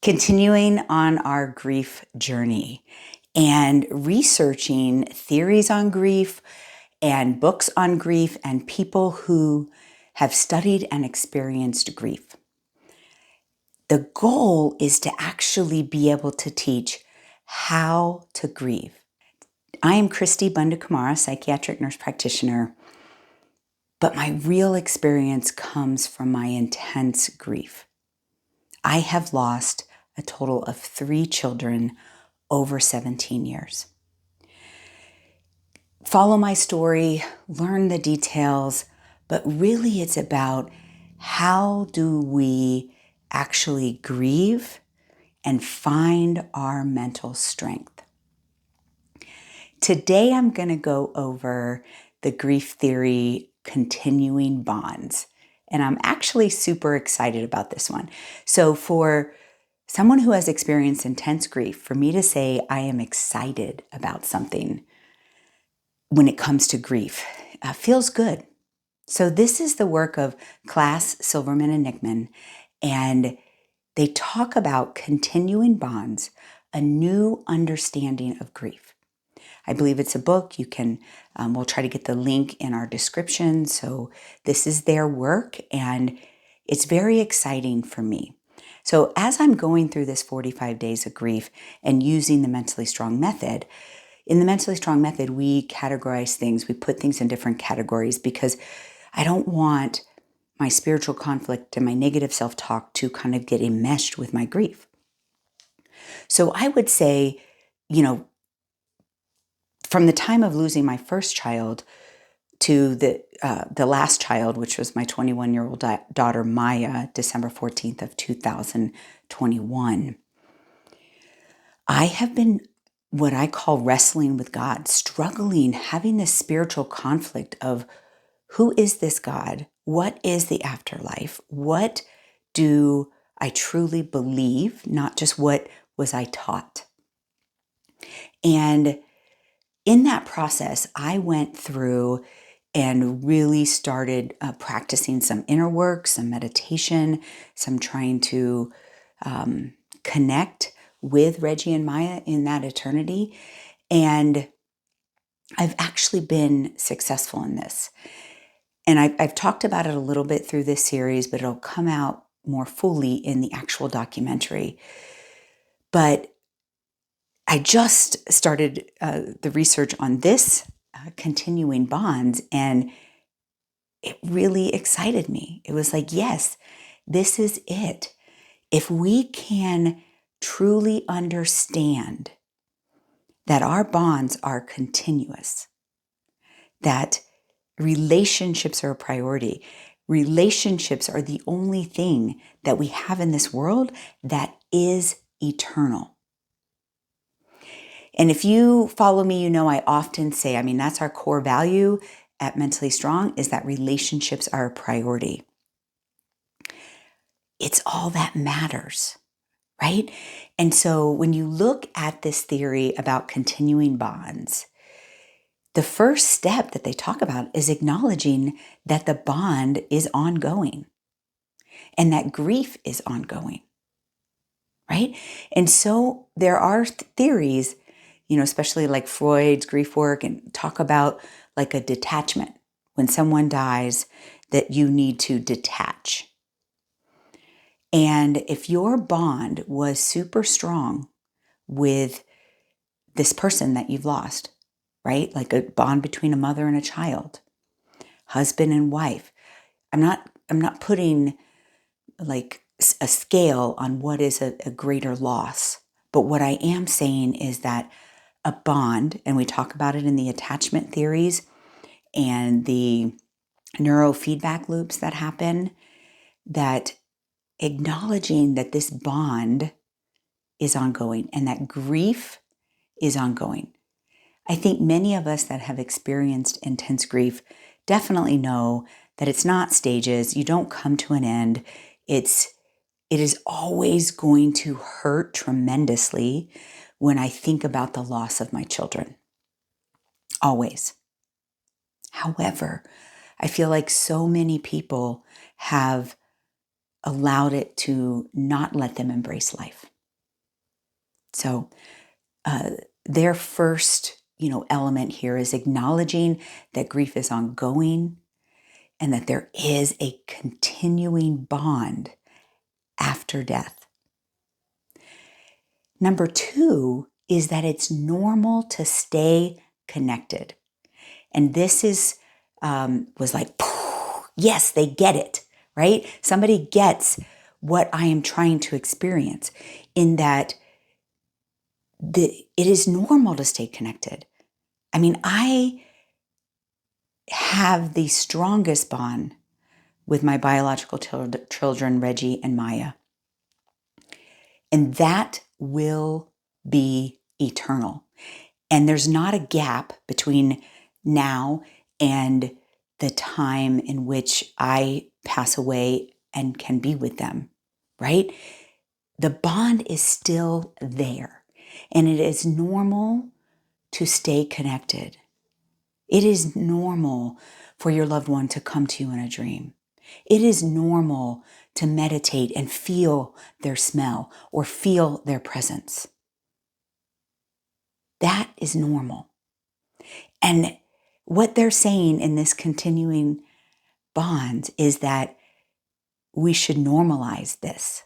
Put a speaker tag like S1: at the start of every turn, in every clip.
S1: Continuing on our grief journey and researching theories on grief and books on grief and people who have studied and experienced grief. The goal is to actually be able to teach how to grieve. I am Cristi Bundukamara, psychiatric nurse practitioner, but my real experience comes from my intense grief. I have lost a total of 3 children over 17 years. Follow my story, learn the details, but really it's about how do we actually grieve and find our mental strength. Today I'm going to go over the grief theory continuing bonds, and I'm actually super excited about this one. So for someone who has experienced intense grief, for me to say I am excited about something when it comes to grief feels good. So this is the work of Klass, Silverman, and Nickman, and they talk about continuing bonds, a new understanding of grief. I believe it's a book. You can, we'll try to get the link in our description. So this is their work, and it's very exciting for me. So as I'm going through this 45 days of grief and using the Mentally Strong method, in the Mentally Strong method, we categorize things, we put things in different categories because I don't want my spiritual conflict and my negative self-talk to kind of get enmeshed with my grief. So I would say, from the time of losing my first child to the last child, which was my 21-year-old daughter, Maya, December 14th of 2021, I have been what I call wrestling with God, struggling, having this spiritual conflict of who is this God? What is the afterlife? What do I truly believe? Not just what was I taught. And in that process, I went through and really started practicing some inner work, some meditation, some trying to connect with Reggie and Maya in that eternity. And I've actually been successful in this. And I've talked about it a little bit through this series, but it'll come out more fully in the actual documentary. But I just started the research on this continuing bonds, and it really excited me. It was like, yes, this is it. If we can truly understand that our bonds are continuous, that relationships are a priority, relationships are the only thing that we have in this world that is eternal. And if you follow me, you know I often say, that's our core value at Mentally Strong, is that relationships are a priority. It's all that matters, right? And so when you look at this theory about continuing bonds, the first step that they talk about is acknowledging that the bond is ongoing and that grief is ongoing, right? And so there are theories, especially like Freud's grief work, and talk about like a detachment. When someone dies, that you need to detach. And if your bond was super strong with this person that you've lost, right? Like a bond between a mother and a child, husband and wife. I'm not putting like a scale on what is a greater loss. But what I am saying is that a bond, and we talk about it in the attachment theories and the neurofeedback loops that happen, that acknowledging that this bond is ongoing and that grief is ongoing. I think many of us that have experienced intense grief definitely know that it's not stages. You don't come to an end. It is always going to hurt tremendously when I think about the loss of my children. Always. However, I feel like so many people have allowed it to not let them embrace life. So their first, element here is acknowledging that grief is ongoing and that there is a continuing bond after death. Number 2 is that it's normal to stay connected. And this was like, yes, they get it, right? Somebody gets what I am trying to experience, in that it is normal to stay connected. I mean, I have the strongest bond with my biological children, Reggie and Maya. And that will be eternal. And there's not a gap between now and the time in which I pass away and can be with them, right? The bond is still there. And it is normal to stay connected. It is normal for your loved one to come to you in a dream. It is normal to meditate and feel their smell or feel their presence. That is normal. And what they're saying in this continuing bond is that we should normalize this,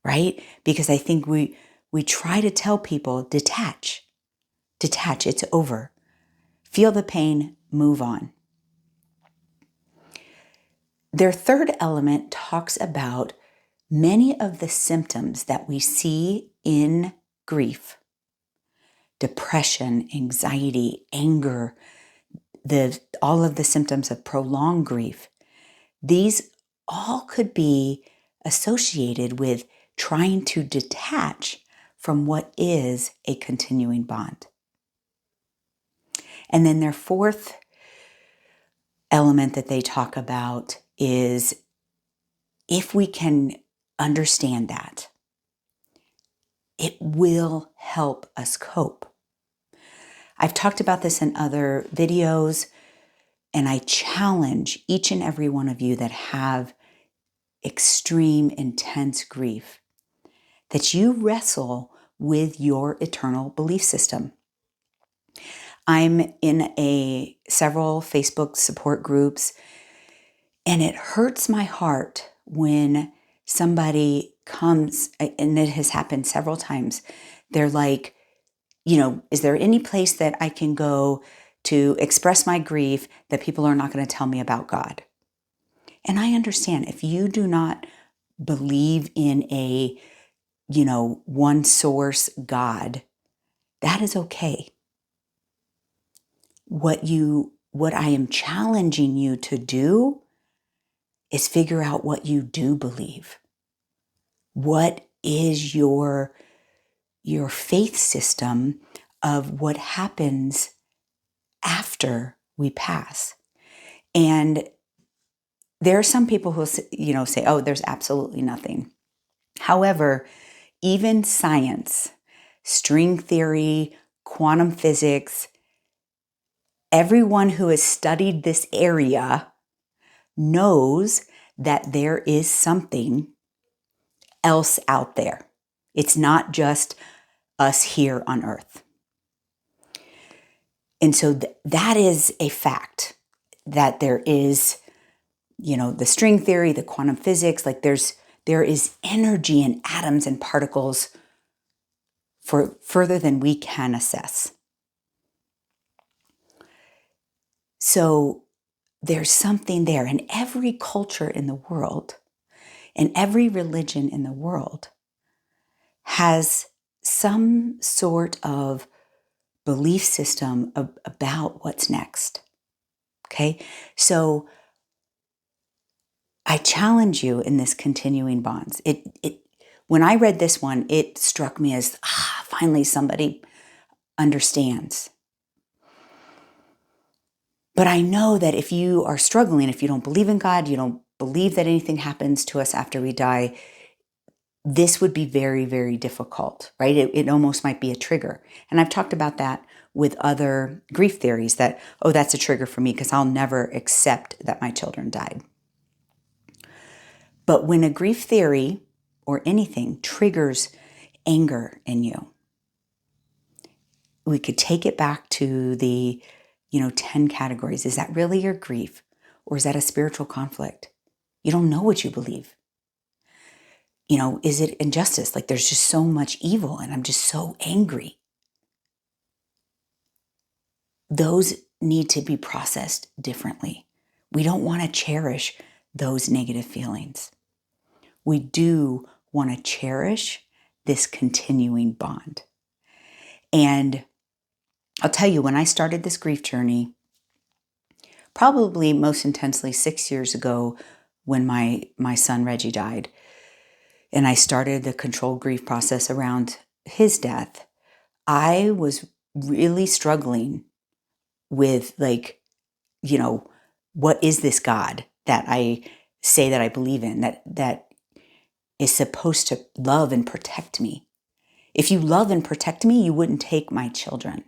S1: right? Because I think we try to tell people, detach, it's over. Feel the pain, move on. Their third element talks about many of the symptoms that we see in grief: depression, anxiety, anger, all of the symptoms of prolonged grief. These all could be associated with trying to detach from what is a continuing bond. And then their fourth element that they talk about is, if we can understand that, it will help us cope. I've talked about this in other videos, and I challenge each and every one of you that have extreme, intense grief, that you wrestle with your eternal belief system. I'm in several Facebook support groups, and it hurts my heart when somebody comes, and it has happened several times. They're like, is there any place that I can go to express my grief that people are not going to tell me about God? And I understand, if you do not believe in a, one source God, that is okay. What I am challenging you to do is figure out what you do believe. What is your faith system of what happens after we pass? And there are some people who say, oh, there's absolutely nothing. However, even science, string theory, quantum physics, everyone who has studied this area knows that there is something else out there. It's not just us here on Earth. And so that is a fact, that there is, the string theory, the quantum physics, like there is energy in atoms and particles for further than we can assess. So there's something there, and every culture in the world and every religion in the world has some sort of belief system about what's next. Okay? So I challenge you in this continuing bonds. When I read this one, it struck me as, finally somebody understands. But I know that if you are struggling, if you don't believe in God, you don't believe that anything happens to us after we die, this would be very, very difficult, right? It almost might be a trigger. And I've talked about that with other grief theories, that, that's a trigger for me because I'll never accept that my children died. But when a grief theory or anything triggers anger in you. We could take it back to the, 10 categories. Is that really your grief? Or is that a spiritual conflict? You don't know what you believe. Is it injustice? Like there's just so much evil and I'm just so angry. Those need to be processed differently. We don't want to cherish those negative feelings. We do want to cherish this continuing bond. And I'll tell you, when I started this grief journey, probably most intensely 6 years ago when my son Reggie died, and I started the controlled grief process around his death, I was really struggling with what is this God that I say that I believe in, that is supposed to love and protect me? If you love and protect me, you wouldn't take my children.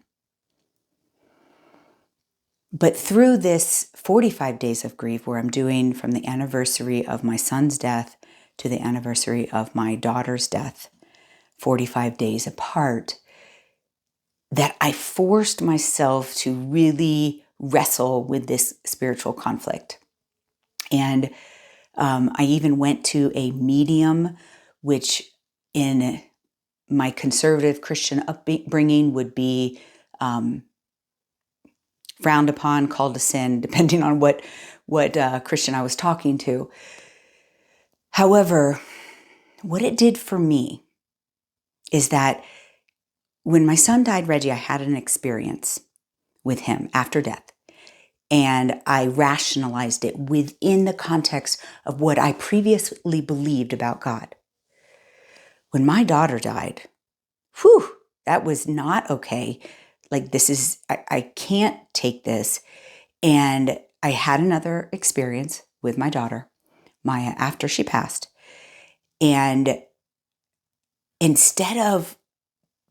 S1: But through this 45 days of grief, where I'm doing from the anniversary of my son's death to the anniversary of my daughter's death, 45 days apart, that I forced myself to really wrestle with this spiritual conflict. And I even went to a medium, which in my conservative Christian upbringing would be frowned upon, called a sin, depending on what Christian I was talking to. However, what it did for me is that when my son died, Reggie, I had an experience with him after death. And I rationalized it within the context of what I previously believed about God. When my daughter died, that was not okay. Like I can't take this. And I had another experience with my daughter, Maya, after she passed. And instead of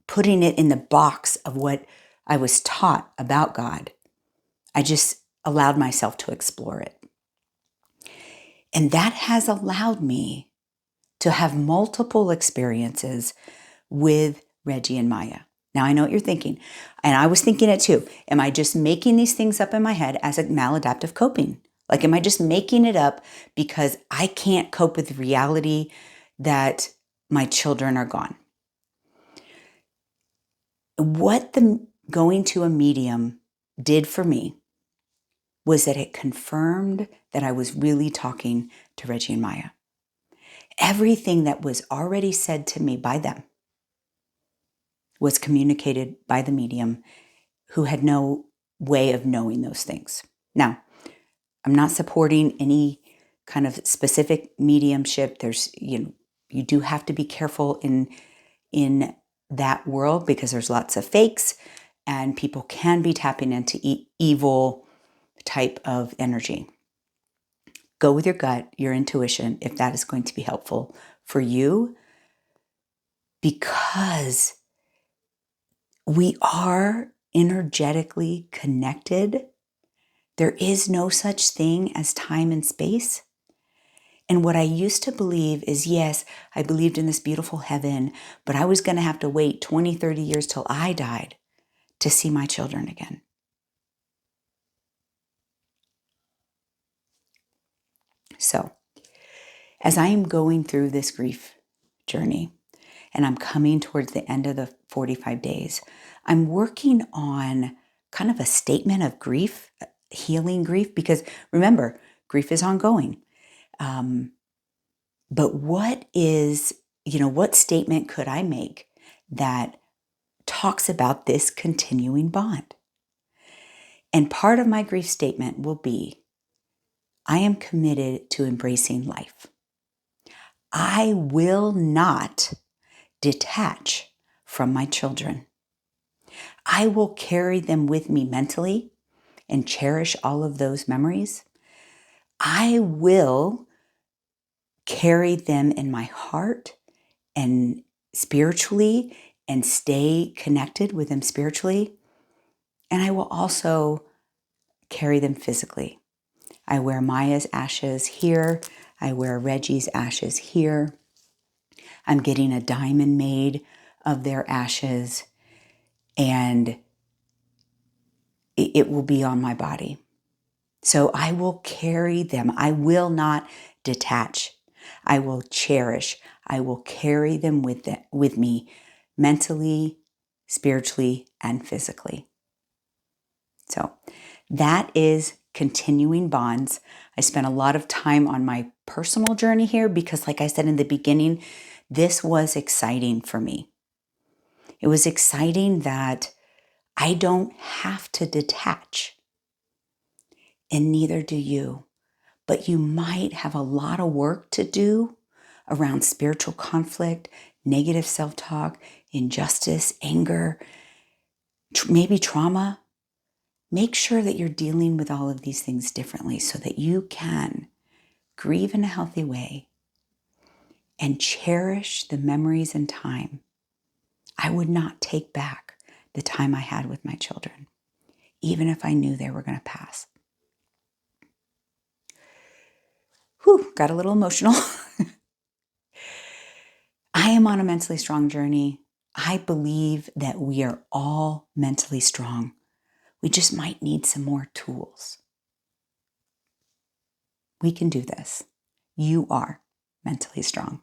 S1: putting it in the box of what I was taught about God, I just allowed myself to explore it. And that has allowed me to have multiple experiences with Reggie and Maya. Now I know what you're thinking, and I was thinking it too. Am I just making these things up in my head as a maladaptive coping? Like, am I just making it up because I can't cope with the reality that my children are gone? What going to a medium did for me was that it confirmed that I was really talking to Reggie and Maya. Everything that was already said to me by them was communicated by the medium, who had no way of knowing those things. Now, I'm not supporting any kind of specific mediumship. There's, you do have to be careful in that world because there's lots of fakes and people can be tapping into evil type of energy. Go with your gut, your intuition, if that is going to be helpful for you, because we are energetically connected. There is no such thing as time and space. And what I used to believe is, yes, I believed in this beautiful heaven, but I was going to have to wait 20, 30 years till I died to see my children again. So, as I am going through this grief journey, and I'm coming towards the end of the 45 days, I'm working on kind of a statement of grief, healing grief, because remember, grief is ongoing. But what statement could I make that talks about this continuing bond? And part of my grief statement will be, I am committed to embracing life. I will not detach from my children. I will carry them with me mentally and cherish all of those memories. I will carry them in my heart and spiritually and stay connected with them spiritually. And I will also carry them physically. I wear Maya's ashes here. I wear Reggie's ashes here. I'm getting a diamond made of their ashes, and it will be on my body. So I will carry them. I will not detach. I will cherish. I will carry them with me mentally, spiritually, and physically. So that is continuing bonds. I spent a lot of time on my personal journey here because, like I said in the beginning, this was exciting for me. It was exciting that I don't have to detach, and neither do you. But you might have a lot of work to do around spiritual conflict, negative self-talk, injustice, anger, maybe trauma. Make sure that you're dealing with all of these things differently so that you can grieve in a healthy way and cherish the memories and time. I would not take back the time I had with my children, even if I knew they were going to pass. Whew, got a little emotional. I am on a mentally strong journey. I believe that we are all mentally strong. We just might need some more tools. We can do this. You are mentally strong.